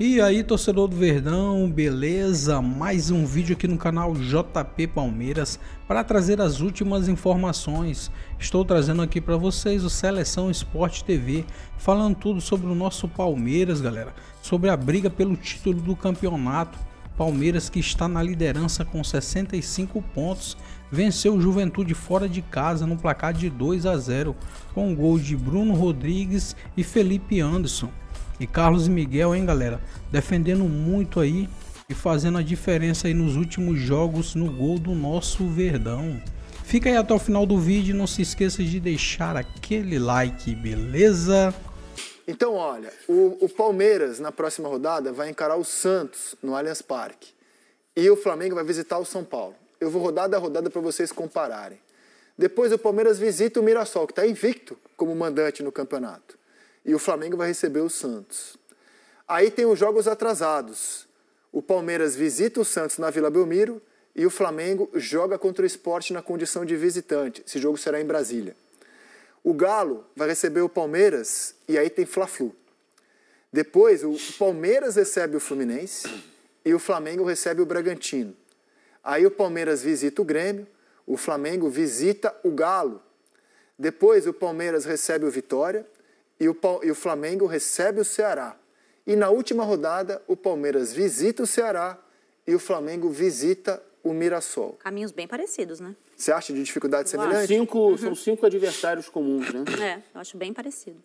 E aí, torcedor do Verdão, beleza? Mais um vídeo aqui no canal JP Palmeiras para trazer as últimas informações. Estou trazendo aqui para vocês o Seleção Sport TV, falando tudo sobre o nosso Palmeiras, galera, sobre a briga pelo título do campeonato. Palmeiras, que está na liderança com 65 pontos, venceu o Juventude fora de casa no placar de 2-0, com um gol de Bruno Rodrigues e Felipe Anderson. E Carlos Miguel, hein, galera, defendendo muito aí e fazendo a diferença aí nos últimos jogos no gol do nosso Verdão. Fica aí até o final do vídeo e não se esqueça de deixar aquele like, beleza? Então, olha, o Palmeiras na próxima rodada vai encarar o Santos no Allianz Parque e o Flamengo vai visitar o São Paulo. Eu vou rodada a rodada para vocês compararem. Depois o Palmeiras visita o Mirassol, que está invicto como mandante no campeonato. E o Flamengo vai receber o Santos. Aí tem os jogos atrasados. O Palmeiras visita o Santos na Vila Belmiro e o Flamengo joga contra o Sport na condição de visitante. Esse jogo será em Brasília. O Galo vai receber o Palmeiras e aí tem Fla-Flu. Depois o Palmeiras recebe o Fluminense e o Flamengo recebe o Bragantino. Aí o Palmeiras visita o Grêmio, o Flamengo visita o Galo. Depois o Palmeiras recebe o Vitória e o Flamengo recebe o Ceará. E na última rodada, o Palmeiras visita o Ceará e o Flamengo visita o Mirassol. Caminhos bem parecidos, né? Você acha de dificuldade semelhante? São 5 adversários comuns, né? Eu acho bem parecido.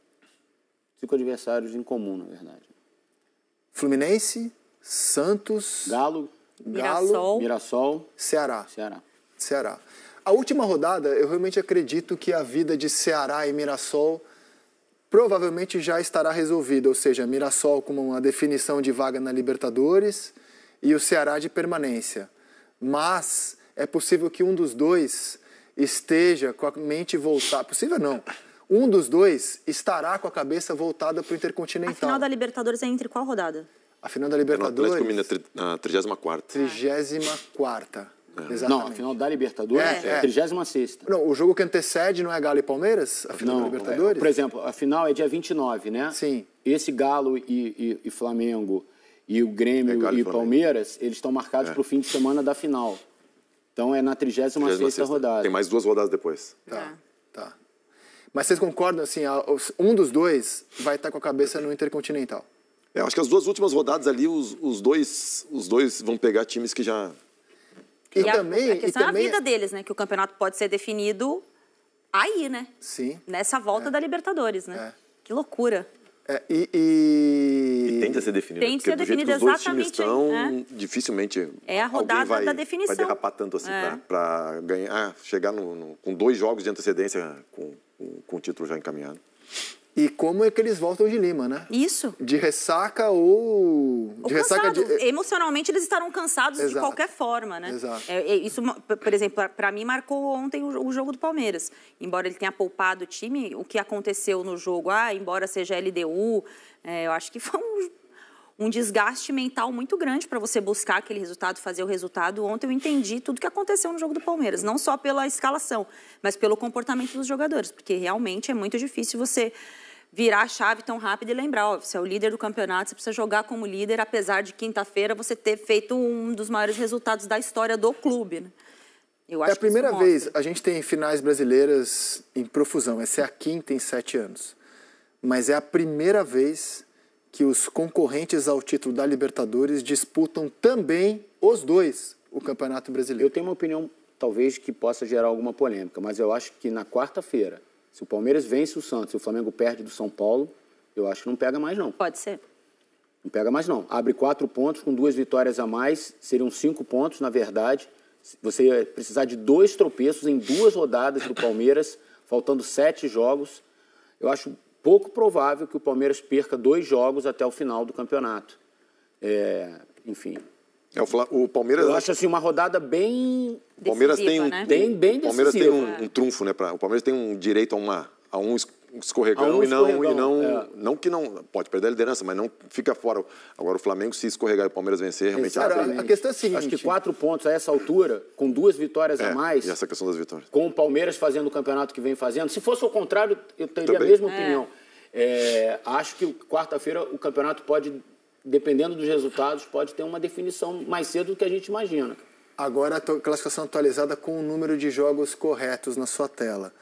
5 adversários em comum, na verdade. Fluminense, Santos, Galo, Mirassol, Ceará. Ceará. A última rodada, eu realmente acredito que a vida de Ceará e Mirassol provavelmente já estará resolvida, ou seja, Mirassol com uma definição de vaga na Libertadores e o Ceará de permanência. Mas é possível que um dos dois esteja com a mente voltada. Possível não. Um dos dois estará com a cabeça voltada para o Intercontinental. A final da Libertadores é entre qual rodada? A final da Libertadores? Na 34ª. 34ª. Exatamente. Não, a final da Libertadores é 36ª. Não, o jogo que antecede não é Galo e Palmeiras? A final da Libertadores? Por exemplo, a final é dia 29, né? Sim. Esse Galo e Flamengo e o Grêmio e Palmeiras, eles estão marcados para o fim de semana da final. Então é na 36ª rodada. Tem mais 2 rodadas depois. Tá. Mas vocês concordam, assim, um dos dois vai estar com a cabeça no Intercontinental? Acho que as 2 últimas rodadas ali, os dois vão pegar times que já... E a questão é a vida deles, né? Que o campeonato pode ser definido aí, né? Sim. Nessa volta da Libertadores, né? Que loucura. E tende a ser definido. Tem que ser definido, os dois times exatamente. Estão, dificilmente é a rodada da definição. Vai derrapar tanto assim para ganhar, chegar com 2 jogos de antecedência com o título já encaminhado. E como é que eles voltam de Lima, né? Isso. De ressaca ou... Emocionalmente eles estarão cansados de qualquer forma, né? Exato. Isso, por exemplo, para mim marcou ontem o jogo do Palmeiras. Embora ele tenha poupado o time, o que aconteceu no jogo, embora seja LDU, eu acho que foi um desgaste mental muito grande para você buscar aquele resultado, fazer o resultado. Ontem eu entendi tudo que aconteceu no jogo do Palmeiras, não só pela escalação, mas pelo comportamento dos jogadores, porque realmente é muito difícil você virar a chave tão rápido e lembrar, você é o líder do campeonato, você precisa jogar como líder, apesar de quinta-feira você ter feito um dos maiores resultados da história do clube, né? Eu acho a primeira vez, a gente tem finais brasileiras em profusão, essa é a 5ª em 7 anos, mas é a primeira vez que os concorrentes ao título da Libertadores disputam também os dois o Campeonato Brasileiro. Eu tenho uma opinião, talvez, que possa gerar alguma polêmica, mas eu acho que na quarta-feira, se o Palmeiras vence o Santos e o Flamengo perde do São Paulo, eu acho que não pega mais, não. Pode ser. Não pega mais, não. Abre 4 pontos com 2 vitórias a mais, seriam 5 pontos, na verdade. Você ia precisar de 2 tropeços em 2 rodadas do Palmeiras, faltando 7 jogos. Eu acho pouco provável que o Palmeiras perca 2 jogos até o final do campeonato. Enfim. O Palmeiras... Eu acho assim, uma rodada bem... O Palmeiras tem né? bem decisiva. O Palmeiras tem um trunfo, né? O Palmeiras tem um direito a um escorregão não que não pode perder a liderança, mas não fica fora. Agora o Flamengo, se escorregar e o Palmeiras vencer, realmente... A questão é a seguinte... Acho que 4 pontos a essa altura, com 2 vitórias a mais... E essa questão das vitórias. Com o Palmeiras fazendo o campeonato que vem fazendo. Se fosse o contrário, eu teria a mesma opinião. Acho que quarta-feira o campeonato pode dependendo dos resultados, pode ter uma definição mais cedo do que a gente imagina. Agora a classificação atualizada com o número de jogos corretos na sua tela.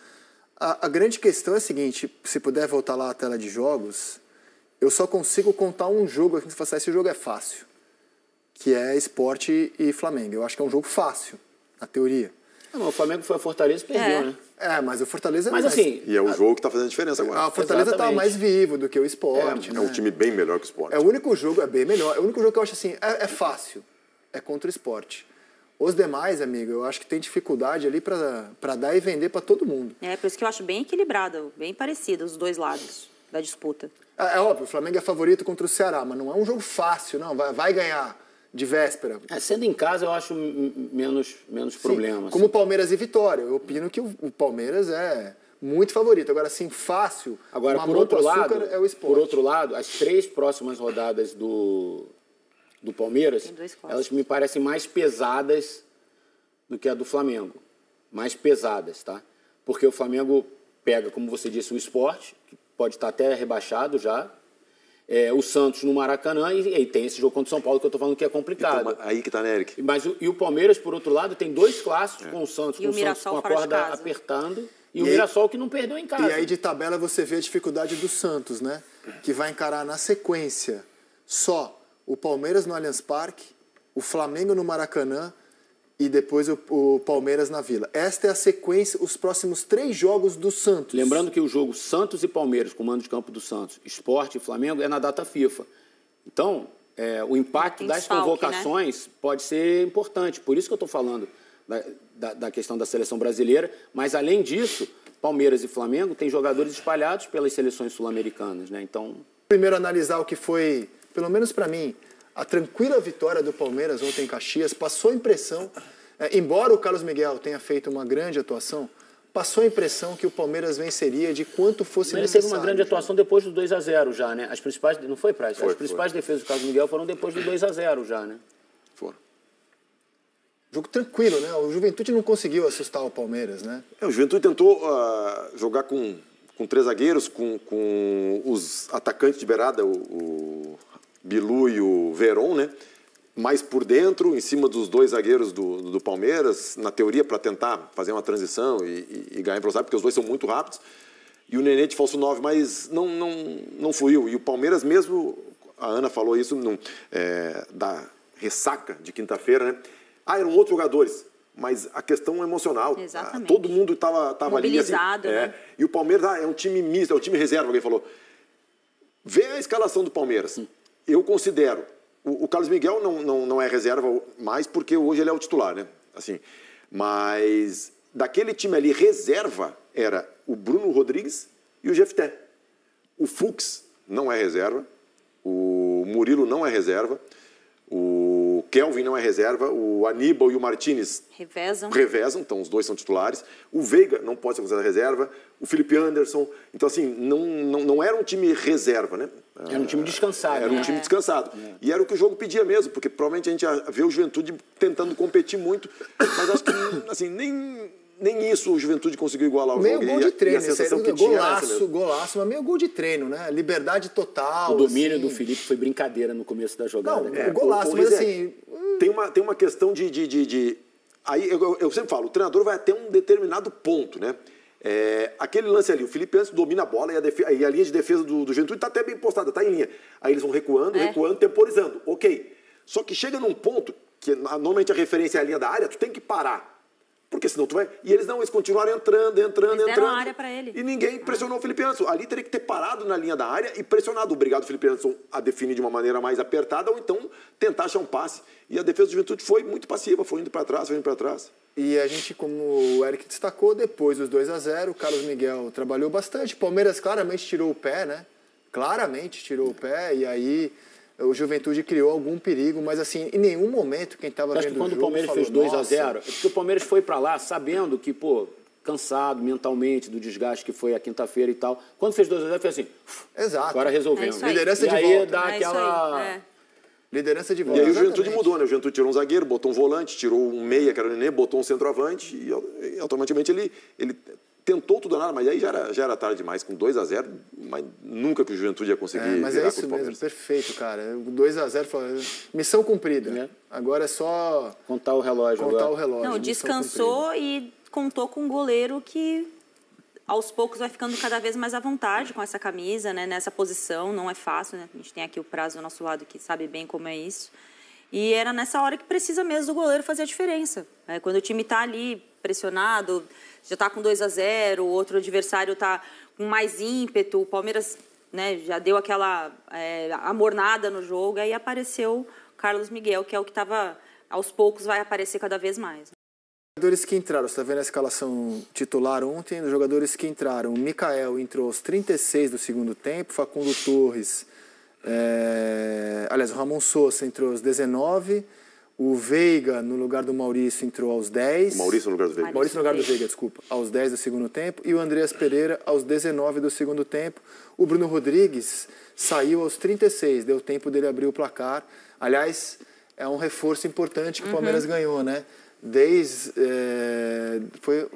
A grande questão é a seguinte, se puder voltar lá à tela de jogos, eu só consigo contar um jogo aqui, se você esse jogo é fácil, que é Sport e Flamengo. Eu acho que é um jogo fácil, na teoria. Não, o Flamengo foi a Fortaleza e perdeu, né? Mas o Fortaleza... Mas assim... E é o jogo que está fazendo a diferença agora. A Fortaleza estava mais vivo do que o Sport. É um time bem melhor que o Sport. É o único jogo, é bem melhor. É o único jogo que eu acho assim, é fácil. É contra o Sport. Os demais, amigo, eu acho que tem dificuldade ali para dar e vender para todo mundo. Por isso que eu acho bem equilibrado, bem parecido os dois lados da disputa. É óbvio, o Flamengo é favorito contra o Ceará, mas não é um jogo fácil, não. Vai ganhar de véspera. Sendo em casa, eu acho menos problema. Como Palmeiras e Vitória. Eu opino que o Palmeiras é muito favorito. Agora, assim, fácil, agora, por outro lado, é o Sport. Por outro lado, as 3 próximas rodadas do Palmeiras, elas me parecem mais pesadas do que a do Flamengo. Mais pesadas, tá? Porque o Flamengo pega, como você disse, o Sport, que pode estar até rebaixado já, o Santos no Maracanã e tem esse jogo contra o São Paulo que eu estou falando que é complicado. Então, aí que tá, né, Eric? Mas o Palmeiras, por outro lado, tem 2 clássicos com o Santos, com a corda apertando, e o Mirassol que não perdeu em casa. E aí de tabela você vê a dificuldade do Santos, né? Que vai encarar na sequência só o Palmeiras no Allianz Parque, o Flamengo no Maracanã e depois o Palmeiras na Vila. Esta é a sequência, os próximos 3 jogos do Santos. Lembrando que o jogo Santos e Palmeiras, com o mando de campo do Santos, Sport e Flamengo, é na data FIFA. Então, o impacto das convocações, né, pode ser importante. Por isso que eu estou falando da questão da seleção brasileira. Mas, além disso, Palmeiras e Flamengo têm jogadores espalhados pelas seleções sul-americanas, né? Então... Primeiro, analisar o que foi, pelo menos para mim, a tranquila vitória do Palmeiras ontem em Caxias. Passou a impressão, embora o Carlos Miguel tenha feito uma grande atuação, passou a impressão que o Palmeiras venceria de quanto fosse necessário. Ele teve uma grande atuação depois do 2-0 já, né? As principais, não foi, Praz? As principais defesas do Carlos Miguel foram depois do 2-0 já, né? Foram. Jogo tranquilo, né? O Juventude não conseguiu assustar o Palmeiras, né? O Juventude tentou jogar com 3 zagueiros, com os atacantes de beirada, o Bilu e o Veron, né? Mais por dentro, em cima dos 2 zagueiros do Palmeiras, na teoria, para tentar fazer uma transição e ganhar em velocidade, porque os 2 são muito rápidos. E o Nenê de falso 9, mas não fluiu. E o Palmeiras mesmo, a Ana falou isso da ressaca de quinta-feira, né? Eram outros jogadores, mas a questão emocional. Exatamente. Todo mundo estava ali assim. Né? E o Palmeiras é um time misto, é um time reserva, alguém falou. Vê a escalação do Palmeiras. Eu considero. O Carlos Miguel não é reserva mais, porque hoje ele é o titular, né? Assim, mas daquele time ali, reserva era o Bruno Rodrigues e o Jefté. O Fux não é reserva, o Murilo não é reserva, o Kelvin não é reserva, o Aníbal e o Martínez revezam, então os 2 são titulares. O Veiga não pode ser considerado reserva, o Felipe Anderson. Então, assim, não era um time reserva, né? Era um time descansado. Era um time descansado. E era o que o jogo pedia mesmo, porque provavelmente a gente ia ver o Juventude tentando competir muito, mas acho que assim, nem isso o Juventude conseguiu igualar o jogo. Meio gol de treino, a sensação que tinha golaço, mas meio gol de treino, né? Liberdade total. O domínio do Felipe foi brincadeira no começo da jogada. Não, golaço, mas assim... Tem uma questão de aí eu sempre falo, o treinador vai até um determinado ponto, né? Aquele lance ali, o Felipe antes domina a bola e a linha de defesa do Juventude está até bem postada, está em linha. Aí eles vão recuando, temporizando. Ok. Só que chega num ponto que normalmente a referência é a linha da área, tu tem que parar. Porque senão tu vai... E eles continuaram entrando. Eles deram a área para ele. E ninguém pressionou o Felipe Anderson. Ali teria que ter parado na linha da área e pressionado. Obrigado, Felipe Anderson, a definir de uma maneira mais apertada ou então tentar achar um passe. E a defesa do Juventude foi muito passiva, foi indo para trás. E a gente, como o Eric destacou, depois dos 2-0, o Carlos Miguel trabalhou bastante. O Palmeiras claramente tirou o pé, né? Claramente tirou o pé e aí... O Juventude criou algum perigo, mas assim, em nenhum momento quem estava vendo o jogo... Quando o Palmeiras fez 2-0, é porque o Palmeiras foi para lá sabendo que, cansado mentalmente do desgaste que foi a quinta-feira e tal. Quando fez 2-0, foi assim, exato. Agora resolvemos. Liderança de volta. E aí dá aquela... Liderança de volta. E aí o Juventude mudou, né? O Juventude tirou um zagueiro, botou um volante, tirou um meia, que era o Nenê, botou um centroavante e automaticamente ele tentou tudo nada, mas aí já era tarde demais, com 2-0, mas nunca que o Juventude ia conseguir mas virar é isso contra o Palmeiras. mesmo, perfeito, cara. 2-0, missão cumprida. É. Agora é só Contar o relógio contar agora. o relógio. Não, missão descansou cumprida. e contou com um goleiro que aos poucos vai ficando cada vez mais à vontade com essa camisa, né? Nessa posição, não é fácil, né? A gente tem aqui o Prazo do nosso lado que sabe bem como é isso. E era nessa hora que precisa mesmo do goleiro fazer a diferença. Quando o time está ali pressionado, já está com 2-0, o outro adversário está com mais ímpeto, o Palmeiras, né, já deu aquela amornada no jogo, aí apareceu o Carlos Miguel, que é o que estava, aos poucos, vai aparecer cada vez mais. Jogadores que entraram, você está vendo a escalação titular ontem, os jogadores que entraram, o Mikael entrou aos 36 do segundo tempo, Facundo Torres, aliás, o Ramon Sousa entrou aos 19, o Veiga, no lugar do Maurício, entrou aos 10. O Maurício no lugar do Veiga. Maurício no lugar do Veiga, desculpa, aos 10 do segundo tempo, e o Andreas Pereira aos 19 do segundo tempo. O Bruno Rodrigues saiu aos 36, deu tempo dele abrir o placar. Aliás, é um reforço importante que o Palmeiras ganhou, né?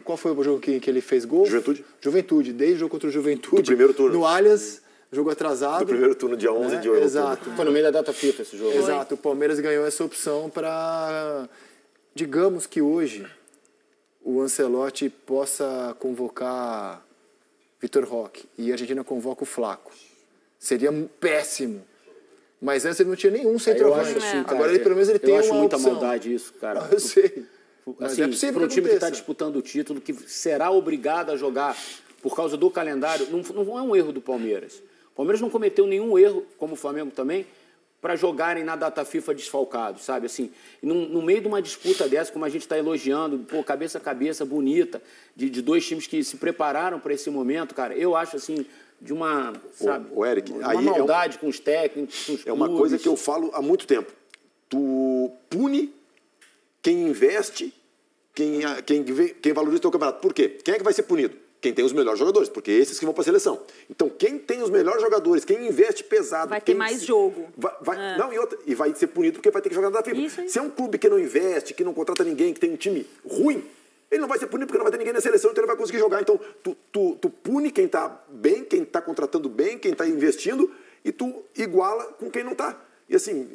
Qual foi o jogo que ele fez gol? Juventude, desde o jogo contra o Juventude. Do primeiro turno. No Allianz, jogo atrasado. Do primeiro turno, dia 11 de outubro. Exato. Foi no meio da data FIFA esse jogo. Exato, o Palmeiras ganhou essa opção para, digamos que hoje, o Ancelotti possa convocar Vitor Roque e a Argentina convoca o Flaco. Seria péssimo. Mas antes ele não tinha nenhum centroavante. Eu acho assim, cara, agora ele pelo menos ele tem uma opção. Eu acho muita maldade isso, cara. Eu sei. Mas Assim, é possível para um que time que está aconteça. disputando o título, que será obrigado a jogar por causa do calendário, não é um erro do Palmeiras. O Palmeiras não cometeu nenhum erro, como o Flamengo também, para jogarem na data FIFA desfalcados, sabe? Assim, no meio de uma disputa dessa, como a gente está elogiando, pô, cabeça a cabeça, bonita, de dois times que se prepararam para esse momento, cara, eu acho assim, de uma, sabe, o Eric, uma aí maldade com os técnicos, com os É uma clubes. coisa que eu falo há muito tempo. Tu pune quem investe, quem valoriza o teu campeonato. Por quê? Quem é que vai ser punido? Quem tem os melhores jogadores, porque esses que vão para a seleção. Então, quem tem os melhores jogadores, quem investe pesado... Vai ter mais jogo. Não, e vai ser punido porque vai ter que jogar na FIFA. Se é um clube que não investe, que não contrata ninguém, que tem um time ruim, ele não vai ser punido porque não vai ter ninguém na seleção, então ele vai conseguir jogar. Então, tu pune quem está bem, quem está contratando bem, quem está investindo, e tu iguala com quem não está. E assim,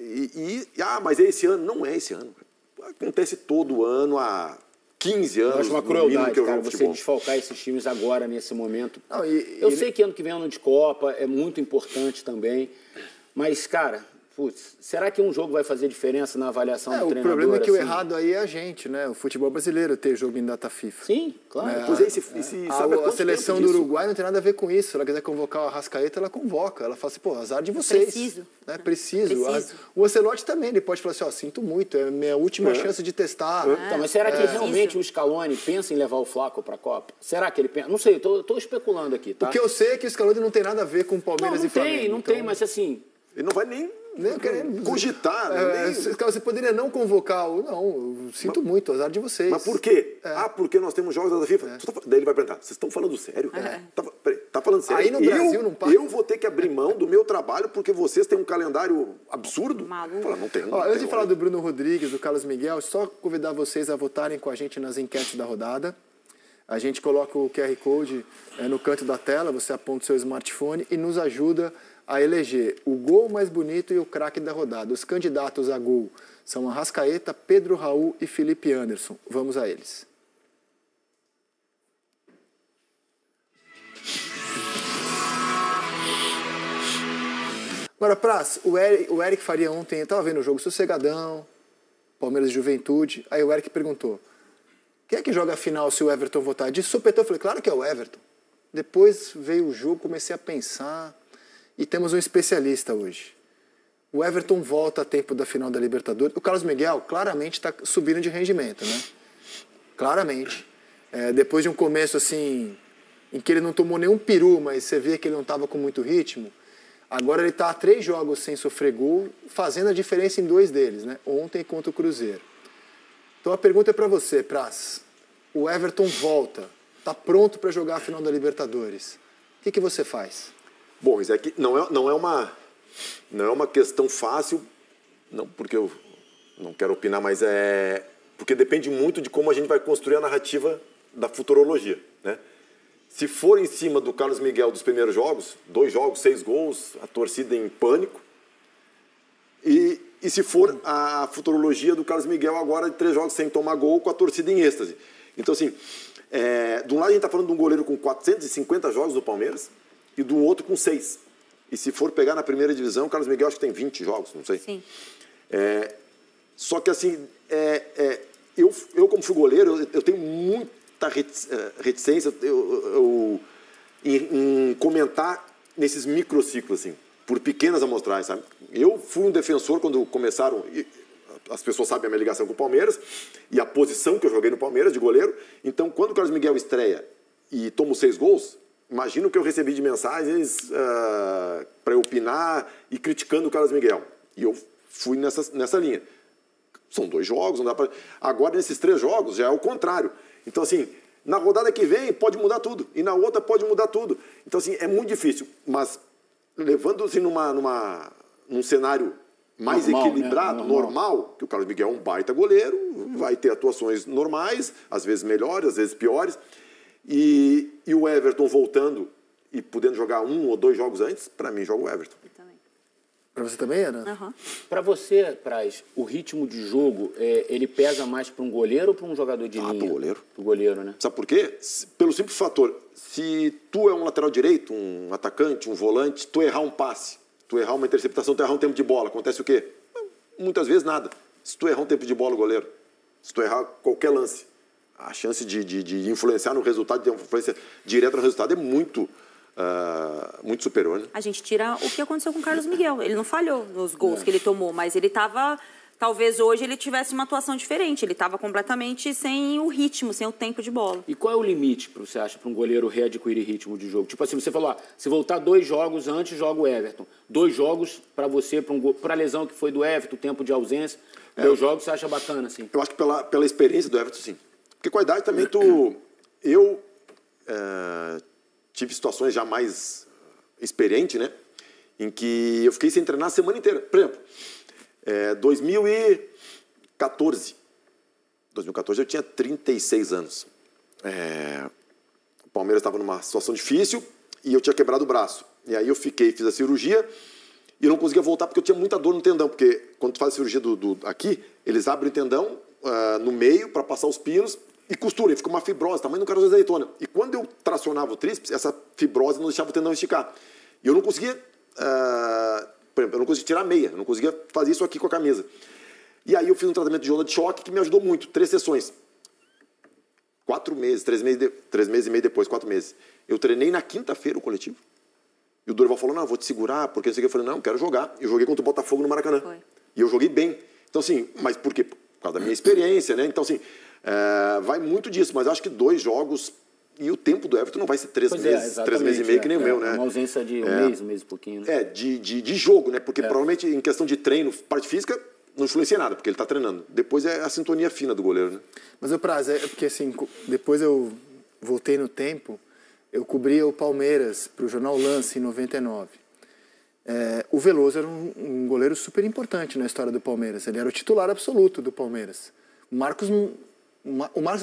mas é esse ano? Não é esse ano. Acontece todo ano, há 15 anos. Eu acho uma no mínimo, crueldade, que eu cara, jogo você futebol. desfalcar esses times agora, nesse momento. Não, eu sei que ano que vem é ano de Copa, é muito importante também, mas, cara, putz, será que um jogo vai fazer diferença na avaliação do treinador? O problema é que o assim? errado aí é a gente, né? O futebol brasileiro ter jogo em data FIFA. Sim, claro. Pois é, sabe há A quanto seleção tempo do disso? Uruguai não tem nada a ver com isso. Se ela quiser convocar o Arrascaeta, ela convoca. Ela fala assim, pô, azar de vocês. Preciso. Né? Preciso. Preciso. O Ancelotti também, ele pode falar assim, ó, sinto muito, é a minha última chance de testar. Então, mas será que realmente o Scaloni pensa em levar o Flaco para a Copa? Será que ele pensa? Não sei, estou especulando aqui, tá? O que eu sei é que o Scaloni não tem nada a ver com Palmeiras e Flamengo. Não tem, mas assim... Ele não vai nem cogitar. Você poderia não convocar o... Não, eu sinto muito, azar de vocês. Mas por quê? Porque nós temos jogos da FIFA. Daí ele vai perguntar, vocês estão falando sério? Tá falando sério? Aí no Brasil não para. Eu vou ter que abrir mão do meu trabalho porque vocês têm um calendário absurdo? Maluco. Fala, não tem. Antes de falar do Bruno Rodrigues, do Carlos Miguel, só convidar vocês a votarem com a gente nas enquetes da rodada. A gente coloca o QR Code no canto da tela, você aponta o seu smartphone e nos ajuda a eleger o gol mais bonito e o craque da rodada. Os candidatos a gol são Arrascaeta, Pedro Raul e Felipe Anderson. Vamos a eles. Agora, Praz, o Eric Faria ontem, eu estava vendo o jogo sossegadão, Palmeiras e Juventude, aí o Eric perguntou, quem é que joga a final se o Everton votar? De supetão, eu falei, claro que é o Everton. Depois veio o jogo, comecei a pensar, e temos um especialista hoje. O Everton volta a tempo da final da Libertadores. O Carlos Miguel claramente está subindo de rendimento, né? Claramente. Depois de um começo assim, em que ele não tomou nenhum peru, mas você vê que ele não estava com muito ritmo, agora ele está a 3 jogos sem sofrer gol, fazendo a diferença em 2 deles, né? Ontem contra o Cruzeiro. Então a pergunta é para você, Praz. O Everton volta, está pronto para jogar a final da Libertadores. O que você faz? Bom, isso aqui não é uma questão fácil, não porque eu não quero opinar, mas porque depende muito de como a gente vai construir a narrativa da futurologia, né? Se for em cima do Carlos Miguel dos primeiros jogos, 2 jogos, 6 gols, a torcida em pânico. E se for a futurologia do Carlos Miguel agora de 3 jogos sem tomar gol, com a torcida em êxtase. Então, assim, de um lado a gente está falando de um goleiro com 450 jogos do Palmeiras e do outro com 6. E se for pegar na primeira divisão, o Carlos Miguel acho que tem 20 jogos, não sei. Sim. Só que, assim, eu como fui goleiro, eu tenho muita reticência em comentar nesses microciclos, assim, por pequenas amostragens, sabe? Eu fui um defensor quando começaram, as pessoas sabem a minha ligação com o Palmeiras e a posição que eu joguei no Palmeiras de goleiro. Então, quando o Carlos Miguel estreia e toma 6 gols, imagina o que eu recebi de mensagens para eu opinar e criticando o Carlos Miguel. E eu fui nessa linha. São 2 jogos, não dá para... Agora, nesses 3 jogos, já é o contrário. Então, assim, na rodada que vem pode mudar tudo. E na outra pode mudar tudo. Então, assim, é muito difícil. Mas, levando-se num cenário mais normal, equilibrado, né? Normal, que o Carlos Miguel é um baita goleiro, vai ter atuações normais, às vezes melhores, às vezes piores. E o Everton voltando e podendo jogar 1 ou 2 jogos antes, para mim, joga o Everton. Para você também, Ana? Uhum. Para você, Praz, o ritmo de jogo, ele pesa mais para um goleiro ou para um jogador de linha? Para o goleiro. Para o goleiro, né? Sabe por quê? Pelo simples fator, se tu é um lateral direito, um atacante, um volante, tu errar um passe, tu errar uma interceptação, tu errar um tempo de bola, acontece o quê? Muitas vezes nada. Se tu errar um tempo de bola, o goleiro, se tu errar qualquer lance, a chance de influenciar no resultado, de ter uma influência direta no resultado é muito superior, né? A gente tira o que aconteceu com o Carlos Miguel. Ele não falhou nos gols que ele tomou, mas ele estava... Talvez hoje ele tivesse uma atuação diferente. Ele estava completamente sem o ritmo, sem o tempo de bola. E qual é o limite, você acha, para um goleiro readquirir ritmo de jogo? Tipo assim, você falou, se voltar 2 jogos antes, joga o Everton. 2 jogos para você, para a lesão que foi do Everton, tempo de ausência. 2 jogos você acha bacana, assim? Eu acho que pela experiência do Everton, sim. Porque com a idade também tive situações já mais experientes, né? Em que eu fiquei sem treinar a semana inteira. Por exemplo, 2014 eu tinha 36 anos. O Palmeiras estava numa situação difícil e eu tinha quebrado o braço. E aí eu fiz a cirurgia e não conseguia voltar porque eu tinha muita dor no tendão. Porque quando tu faz a cirurgia aqui, eles abrem o tendão no meio para passar os pinos e costuram, e fica uma fibrose, tamanho do caroço de azeitona. E quando eu tracionava o tríceps, essa fibrose não deixava o tendão esticar. E eu não conseguia, por exemplo, eu não conseguia tirar a meia, eu não conseguia fazer isso aqui com a camisa. E aí eu fiz um tratamento de onda de choque que me ajudou muito, 3 sessões. 4 meses, 3 meses e meio depois, 4 meses. Eu treinei na quinta-feira o coletivo. E o Dorival falou, não, vou te segurar, porque não sei o que. Eu falei, não, quero jogar. Eu joguei contra o Botafogo no Maracanã. Foi. E eu joguei bem. Então, assim, mas por quê? Por causa da minha experiência, né? Então, assim, vai muito disso. Mas eu acho que 2 jogos... E o tempo do Everton não vai ser 3 meses, 3 meses e meio que nem o meu, né? Uma ausência de um mês e pouquinho. Né? De jogo, né? Porque provavelmente em questão de treino, parte física, não influencia nada, porque ele está treinando. Depois é a sintonia fina do goleiro, né? Mas o prazer é porque, assim, depois eu voltei no tempo, eu cobria o Palmeiras para o Jornal Lance em 99. O Veloso era um goleiro super importante na história do Palmeiras. Ele era o titular absoluto do Palmeiras. O Marcos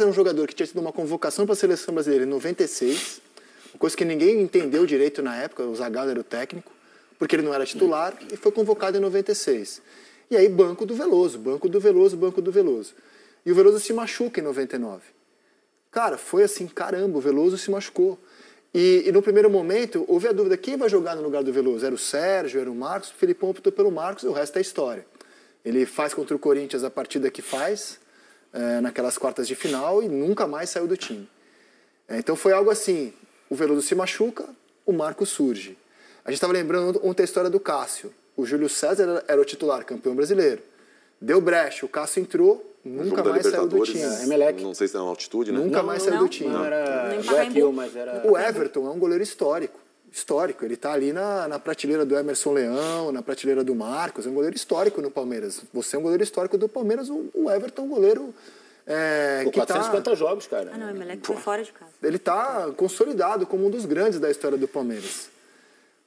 era um jogador que tinha tido uma convocação para a seleção brasileira em 96, uma coisa que ninguém entendeu direito na época, o Zagallo era o técnico, porque ele não era titular e foi convocado em 96. E aí banco do Veloso. E o Veloso se machuca em 99. Cara, foi assim, caramba, o Veloso se machucou. E no primeiro momento, houve a dúvida, quem vai jogar no lugar do Veloso? Era o Sérgio, era o Marcos? O Felipão optou pelo Marcos e o resto é história. Ele faz contra o Corinthians a partida que faz, naquelas quartas de final, e nunca mais saiu do time. Então foi algo assim, o Veloso se machuca, o Marcos surge. A gente estava lembrando ontem a história do Cássio. O Júlio César era o titular, campeão brasileiro. Deu brecha, o Cássio entrou, nunca mais saiu do time. Não sei se é na altitude, né? Nunca mais saiu do time. Não era Guayaquil, mas era... O Everton é um goleiro histórico. Ele está ali na prateleira do Emerson Leão, na prateleira do Marcos, é um goleiro histórico no Palmeiras. Você é um goleiro histórico do Palmeiras, o Everton é um goleiro... 450 jogos, cara. Ah, não, o Emelec foi fora de casa. Ele está consolidado como um dos grandes da história do Palmeiras.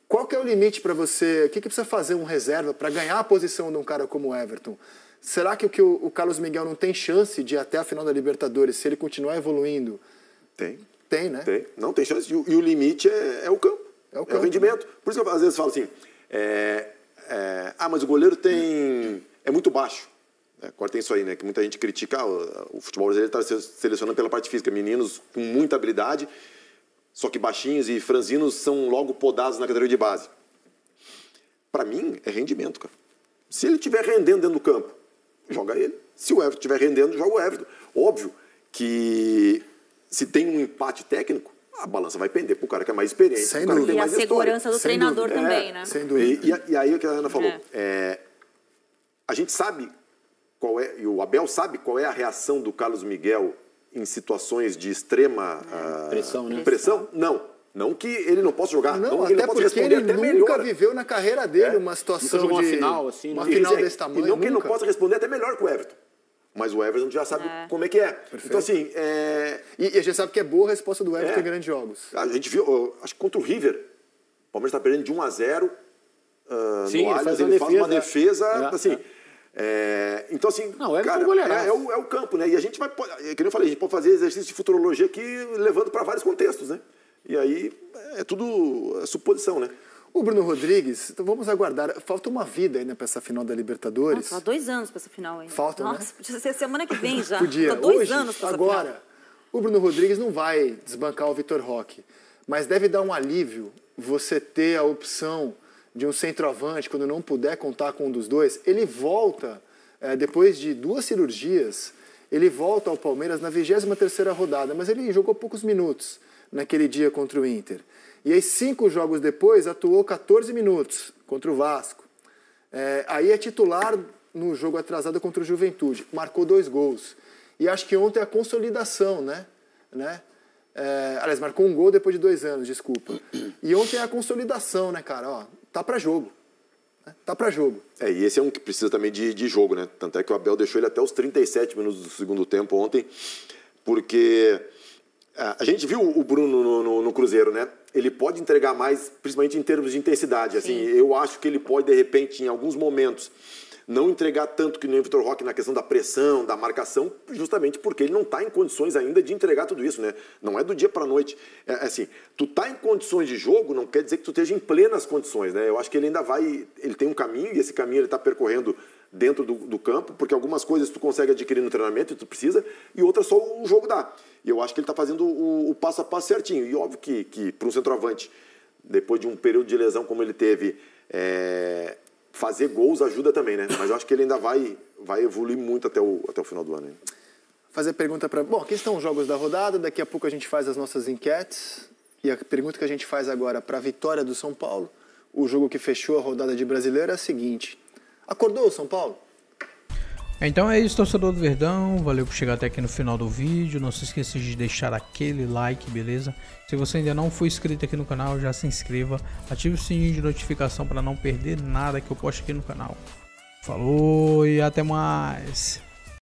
Qual que é o limite para você? O que precisa fazer um reserva para ganhar a posição de um cara como o Everton? Será que o Carlos Miguel não tem chance de ir até a final da Libertadores se ele continuar evoluindo? Tem. Tem, né? Tem, não tem chance. E o limite é o campo. É o rendimento. Por isso que eu às vezes falo assim, mas o goleiro é muito baixo. Agora tem isso aí, né? Que muita gente critica, o futebol brasileiro está selecionando pela parte física. Meninos com muita habilidade, só que baixinhos e franzinos são logo podados na categoria de base. Para mim, é rendimento, cara. Se ele estiver rendendo dentro do campo, joga ele. Se o Everton estiver rendendo, joga o Everton. Óbvio que se tem um empate técnico, a balança vai pender pro cara que é mais experiente. Sem pro cara dúvida. que tem E a mais segurança do Sem treinador dúvida. também, né? Sem dúvida. E aí o que a Ana falou, a gente sabe qual é, e o Abel sabe qual é a reação do Carlos Miguel em situações de extrema Pressão, né? pressão? Não que ele não possa jogar, Não, que ele até não possa porque responder ele até nunca melhor. viveu na carreira dele uma situação Nunca jogou de... uma final, assim, uma né? final desse tamanho, E não que ele não nunca. possa responder até melhor que o Everton. Mas o Everton já sabe como é que é. Perfeito. Então, assim, E a gente sabe que é boa a resposta do Everton em grandes jogos. a gente viu, acho que contra o River, o Palmeiras está perdendo de 1-0 Sim, no ele Allianz, faz ele uma faz uma defesa, defesa, assim... então, assim, Não, o Everton cara, é goleiraço. é o campo, né? E a gente vai, que nem eu falei, a gente pode fazer exercício de futurologia aqui, levando para vários contextos, né? E aí é tudo suposição, né? O Bruno Rodrigues, então vamos aguardar. Falta uma vida ainda para essa final da Libertadores. Nossa, há 2 anos para essa final ainda. Falta, né? Nossa, podia ser semana que vem já. Podia. Falta 2 Hoje, anos para essa agora, final. o Bruno Rodrigues não vai desbancar o Vitor Roque, mas deve dar um alívio você ter a opção de um centroavante, quando não puder contar com um dos dois. Ele volta, depois de 2 cirurgias, ele volta ao Palmeiras na 23ª rodada, mas ele jogou poucos minutos naquele dia contra o Inter. E aí, 5 jogos depois, atuou 14 minutos contra o Vasco. Aí é titular no jogo atrasado contra o Juventude. Marcou 2 gols. E acho que ontem é a consolidação, né? Aliás, marcou 1 gol depois de 2 anos, desculpa. E ontem é a consolidação, né, cara? Ó, tá pra jogo. Tá pra jogo. E esse é um que precisa também de jogo, né? Tanto é que o Abel deixou ele até os 37 minutos do segundo tempo ontem, porque a gente viu o Bruno no Cruzeiro, né? Ele pode entregar mais, principalmente em termos de intensidade. Assim, eu acho que ele pode, de repente, em alguns momentos, não entregar tanto que nem o Vitor Roque na questão da pressão, da marcação, justamente porque ele não está em condições ainda de entregar tudo isso, né? Não é do dia para a noite. Assim, tu tá em condições de jogo, não quer dizer que tu esteja em plenas condições, né? Eu acho que ele ainda vai... Ele tem um caminho, e esse caminho ele está percorrendo dentro do campo, porque algumas coisas tu consegue adquirir no treinamento e tu precisa, e outras só o jogo dá. E eu acho que ele está fazendo o passo a passo certinho. E óbvio que para um centroavante, depois de um período de lesão como ele teve, fazer gols ajuda também, né? Mas eu acho que ele ainda vai evoluir muito até o final do ano. Hein? Fazer pergunta para... Bom, aqui estão os jogos da rodada, daqui a pouco a gente faz as nossas enquetes. E a pergunta que a gente faz agora para a vitória do São Paulo, o jogo que fechou a rodada de Brasileiro, é a seguinte: acordou o São Paulo? Então é isso, torcedor do Verdão, valeu por chegar até aqui no final do vídeo, não se esqueça de deixar aquele like, beleza? Se você ainda não for inscrito aqui no canal, já se inscreva, ative o sininho de notificação para não perder nada que eu posto aqui no canal. Falou e até mais!